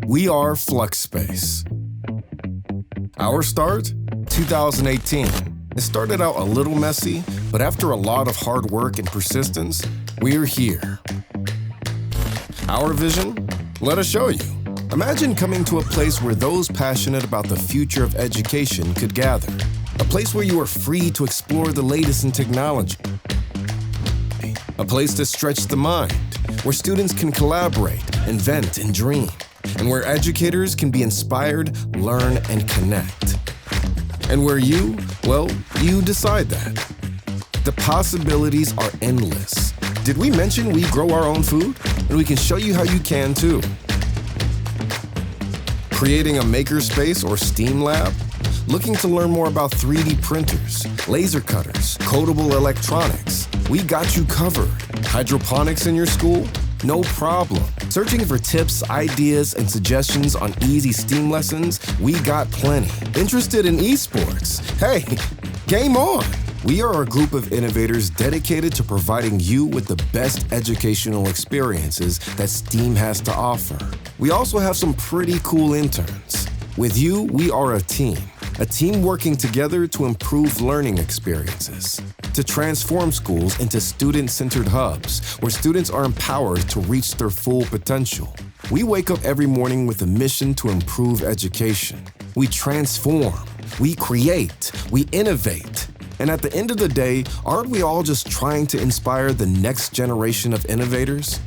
We are Fluxspace. Our start? 2018. It started out a little messy, but after a lot of hard work and persistence, we're here. Our vision? Let us show you. Imagine coming to a place where those passionate about the future of education could gather. A place where you are free to explore the latest in technology. A place to stretch the mind, where students can collaborate, invent, and dream. And where educators can be inspired, learn, and connect. And where you decide that. The possibilities are endless. Did we mention we grow our own food? And we can show you how you can too. Creating a makerspace or STEAM lab? Looking to learn more about 3D printers, laser cutters, codable electronics? We got you covered. Hydroponics in your school? No problem. Searching for tips, ideas, and suggestions on easy STEAM lessons? We got plenty. Interested in esports? Hey, game on! We are a group of innovators dedicated to providing you with the best educational experiences that STEAM has to offer. We also have some pretty cool interns. With you, we are a team working together to improve learning experiences, to transform schools into student-centered hubs where students are empowered to reach their full potential. We wake up every morning with a mission to improve education. We transform, we create, we innovate. And at the end of the day, aren't we all just trying to inspire the next generation of innovators?